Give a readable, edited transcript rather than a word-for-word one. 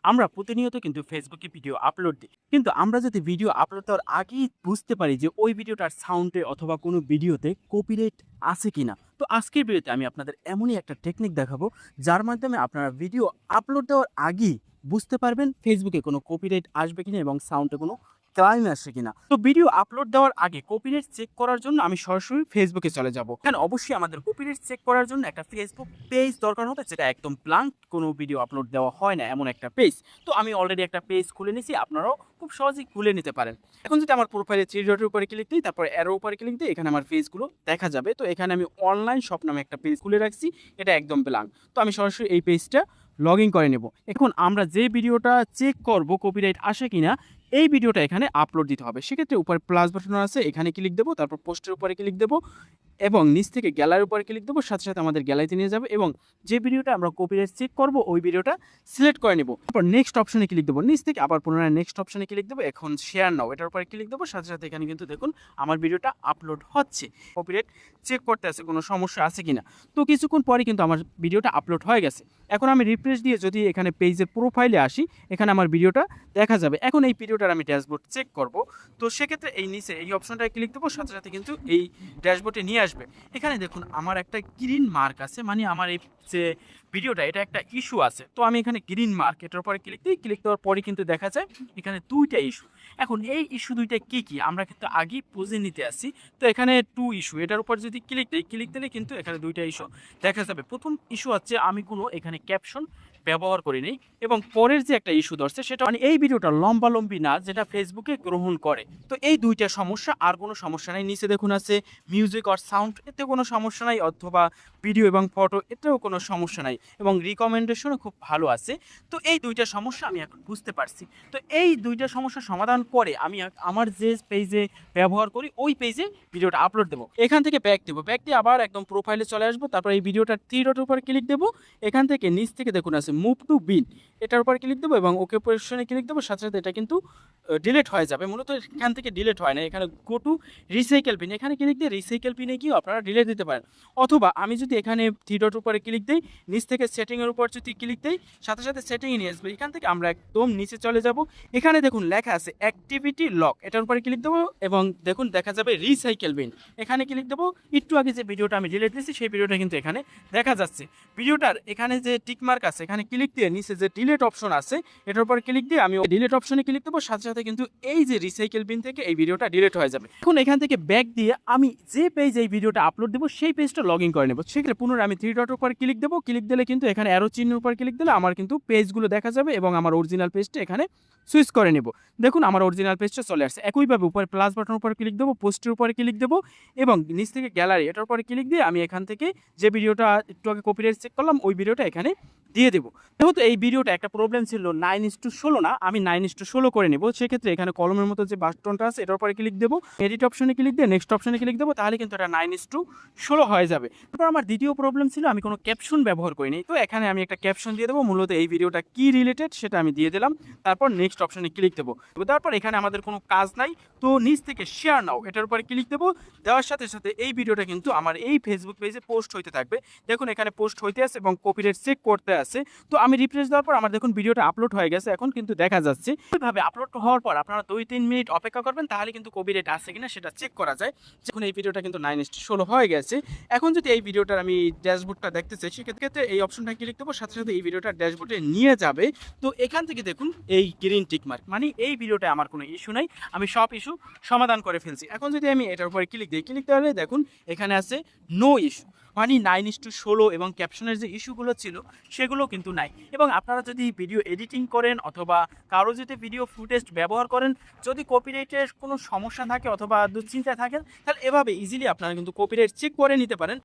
আমরা প্রতিনিয়ত কিন্তু ফেসবুকে ভিডিও আপলোড দিই। কিন্তু আমরা যদি ভিডিও আপলোড দেওয়ার আগেই বুঝতে পারি যে ওই ভিডিওটার সাউন্ডে অথবা কোনো ভিডিওতে কপিরাইট আছে কিনা। তো আজকের ভিডিওতে আমি আপনাদের এমনই একটা টেকনিক দেখাবো, যার মাধ্যমে আপনারা ভিডিও আপলোড দেওয়ার আগেই বুঝতে পারবেন ফেসবুকে কোনো কপিরাইট আসবে কিনা এবং সাউন্ডে কোনো ক্লাইম আসে কিনা। তো ভিডিও আপলোড দেওয়ার আগে কপিরাইট চেক করার জন্য আমি সরাসরি ফেসবুকে চলে যাব। এখানে অবশ্যই আমাদের কপিরাইট চেক করার জন্য একটা ফেসবুক পেজ দরকার হতে, যেটা একদম ব্ল্যাঙ্ক, কোনো ভিডিও আপলোড দেওয়া হয় না এমন একটা পেজ। তো আমি অলরেডি একটা পেজ খুলে নিয়েছি, আপনারাও খুব সহজেই খুলে নিতে পারেন। এখন যদি আমার প্রোফাইলে থ্রি ডটের উপরে ক্লিক দিই, তারপর অ্যারো উপরে ক্লিক দিই, এখানে আমার পেজগুলো দেখা যাবে। তো এখানে আমি অনলাইন শপ নামে একটা পেজ খুলে রাখছি, এটা একদম ব্ল্যাঙ্ক। তো আমি সরাসরি এই পেজটা লগ ইন করে নেব। এখন আমরা যে ভিডিওটা চেক করব কপিরাইট আসে কিনা, এই ভিডিওটা এখানে আপলোড দিতে হবে। সেক্ষেত্রে উপরে প্লাস বাটন আছে, এখানে ক্লিক দেবো, তারপর পোস্টের উপরে ক্লিক দেবো এবং নিচ থেকে গ্যালারির উপরে ক্লিক দেবো, সাথে সাথে আমাদের গ্যালারিতে নিয়ে যাবে এবং যে ভিডিওটা আমরা কপিরাইট চেক করব ওই ভিডিওটা সিলেক্ট করে নেব। তারপর নেক্সট অপশনে ক্লিক দেবো, নিচ থেকে আবার পুনরায় নেক্সট অপশনে ক্লিক দেবো। এখন শেয়ার নাও, এটার উপরে ক্লিক দেবো, সাথে সাথে এখানে কিন্তু দেখুন আমার ভিডিওটা আপলোড হচ্ছে। কপিরাইট চেক করতে আছে কোনো সমস্যা আছে কিনা। তো কিছুক্ষণ পরে কিন্তু আমার ভিডিওটা আপলোড হয়ে গেছে। এখন আমি রিফ্রেশ দিয়ে যদি এখানে পেজের প্রোফাইলে আসি, এখানে আমার ভিডিওটা দেখা যাবে। এখন এই ভিডিওটার আমি ড্যাশবোর্ড চেক করব। তো সেক্ষেত্রে এই নিচে এই অপশনটায় ক্লিক দেবো, সাথে সাথে কিন্তু এই ড্যাশবোর্ডে নিয়ে আসবে। এখানে দেখুন আমার একটা গ্রিন মার্ক আছে, মানে আমার এই যে ভিডিওটা এটা একটা ইস্যু আছে। তো আমি এখানে গ্রিন মার্ক এটার উপরে ক্লিক দিই, ক্লিক দেওয়ার পরে কিন্তু দেখা যায় এখানে দুইটা ইস্যু। এখন এই ইস্যু দুইটা কি কি আমরা কিন্তু আগেই বুঝে নিতে আসি। তো এখানে টু ইস্যু, এটার উপর যদি ক্লিক দিই, ক্লিক দিলে কিন্তু এখানে দুইটা ইস্যু দেখা যাবে। প্রথম ইস্যু হচ্ছে আমি কোনো এখানে ক্যাপশন ব্যবহার করি নেই, এবং পরের যে একটা ইস্যু ধরছে সেটা মানে এই ভিডিওটা লম্বালম্বি না, যেটা ফেসবুকে গ্রহণ করে। তো এই দুইটা সমস্যা, আর কোনো সমস্যা নাই। নিচে দেখুন আছে মিউজিক অর সাউন্ড, এতে কোনো সমস্যা নাই, অথবা ভিডিও এবং ফটো, এতেও কোনো সমস্যা নাই, এবং রিকমেন্ডেশনও খুব ভালো আছে। তো এই দুইটা সমস্যা আমি এখন বুঝতে পারছি। তো এই দুইটা সমস্যার সমাধান করে আমি আমার যে পেজে ব্যবহার করি ওই পেজে ভিডিওটা আপলোড দেবো। এখান থেকে ব্যাক দেবো, ব্যাক দিয়ে আবার একদম প্রোফাইলে চলে আসবো। তারপর এই ভিডিওটার থ্রি ডটের উপর ক্লিক দেবো, এখান থেকে নিচ থেকে দেখুন আছে মুভ টু বিন, এটার উপর ক্লিক দেবো এবং ওকে পজিশনে ক্লিক দেবো। সাথে সাথে এটা কিন্তু ডিলিট হয়ে যাবে। মূলত এখান থেকে ডিলিট হয় না, এখানে গো টু রিসাইকেল পিন, এখানে ক্লিক দিয়ে রিসাইকেল পিনে গিয়ে আপনারা ডিলিট দিতে পারেন। অথবা আমি যদি এখানে থ্রি ডট উপরে ক্লিক দিই, নিচ থেকে সেটিংয়ের উপর যদি ক্লিক দিই, সাথে সাথে সেটিংয়ে নিয়ে আসবে। এখান থেকে আমরা একদম নিচে চলে যাব, এখানে দেখুন লেখা আছে অ্যাক্টিভিটি লক, এটার উপরে ক্লিক দেবো এবং দেখুন দেখা যাবে রিসাইকেল বিন, এখানে ক্লিক দেবো। একটু আগে যে ভিডিওটা আমি ডিলিট দিয়েছি সেই ভিডিওটা কিন্তু এখানে দেখা যাচ্ছে। ভিডিওটার এখানে যে টিকমার্ক আছে, এখানে ক্লিক দিয়ে নিচে যে ডিলিট অপশন আছে এটার উপর ক্লিক দিয়ে আমি ডিলিট অপশনে ক্লিক দেবো, সাথে সাথে কিন্তু এই যে রিসাইকেল বিন থেকে এই ভিডিওটা ডিলিট হয়ে যাবে। এখন এখান থেকে ব্যাক দিয়ে আমি যে পেজ এই ভিডিওটা আপলোড দেবো সেই পেজটা লগ ইন করে নেব। সেক্ষেত্রে পুনরায় আমি থ্রি ডটের উপর ক্লিক দেবো, ক্লিক দিলে কিন্তু এখানে অ্যারো চিহ্নের উপর ক্লিক দিলে আমার কিন্তু পেজগুলো দেখা যাবে এবং আমার অরিজিনাল পেজটা এখানে সুইচ করে নেব। দেখুন আমার অরিজিনাল পেজটা চলে আসছে। একইভাবে উপরে প্লাস বাটনের উপর ক্লিক দেবো, পোস্টের উপরে ক্লিক দেবো এবং নিচ থেকে গ্যালারি এটার উপরে ক্লিক দিয়ে আমি এখান থেকে যে ভিডিওটা একটু আগে কপিরাইট চেক করলাম ওই ভিডিওটা এখানে দিয়ে দেবো। যেহেতু এই ভিডিওটা একটা প্রবলেম ছিল 9:16 না, আমি 9:16 করে নেব। সেক্ষেত্রে এখানে কলমের মতো যে বাটনটা আছে এটার উপরে ক্লিক দেবো, এডিট অপশনে ক্লিক দিয়ে নেক্সট অপশনে ক্লিক দেবো, তাহলে কিন্তু এটা 9:16 হয়ে যাবে। তারপর আমার দ্বিতীয় প্রবলেম ছিল আমি কোনো ক্যাপশন ব্যবহার করিনি। তো এখানে আমি একটা ক্যাপশন দিয়ে দেবো, মূলত এই ভিডিওটা কি রিলেটেড সেটা আমি দিয়ে দিলাম। তারপর নেক্সট অপশনে ক্লিক দেবো। তারপর এখানে আমাদের কোনো কাজ নাই, তো নিচ থেকে শেয়ার নাও এটার উপরে ক্লিক দেবো। দেওয়ার সাথে সাথে এই ভিডিওটা কিন্তু আমার এই ফেসবুক পেজে পোস্ট হইতে থাকবে। দেখুন এখানে পোস্ট হইতে আছে এবং কপিরাইট চেক করতে আছে। তো আমি রিফ্রেশ দেওয়ার পর আমার দেখুন ভিডিওটা আপলোড হয়ে গেছে, এখন কিন্তু দেখা যাচ্ছে। এইভাবে আপলোড হওয়ার পর আপনারা 2-3 মিনিট অপেক্ষা করবেন, তাহলে কিন্তু কপিরাইট আছে কিনা সেটা চেক করা যায়। যখন এই ভিডিওটা কিন্তু 9:16 হয়ে গেছে। এখন যদি এই ভিডিওটার আমি ড্যাশবোর্ডটা দেখতে চাই, সেক্ষেত্রে এই অপশনটা ক্লিক দেবো, সাথে সাথে এই ভিডিওটা ড্যাশবোর্ডে নিয়ে যাবে। তো এখান থেকে দেখুন এই গ্রিন টিক মার্ক, মানে এই ভিডিওটা আমার কোনো ইস্যু নাই, আমি সব ইস্যু সমাধান করে ফেলছি। এখন যদি আমি এটার উপরে ক্লিক দিই, ক্লিক দিলে দেখুন এখানে আছে নো ইস্যু, মানে 9:16 এবং ক্যাপশনের যে ইস্যুগুলো ছিল সেগুলো কিন্তু নাই। এবং আপনারা যদি ভিডিও এডিটিং করেন অথবা কারো যদি ভিডিও ফুটেজ ব্যবহার করেন, যদি কপিরাইটের কোনো সমস্যা থাকে অথবা দুশ্চিন্তায় থাকেন, তাহলে এভাবে ইজিলি আপনারা কিন্তু কপিরাইট চেক করে নিতে পারেন।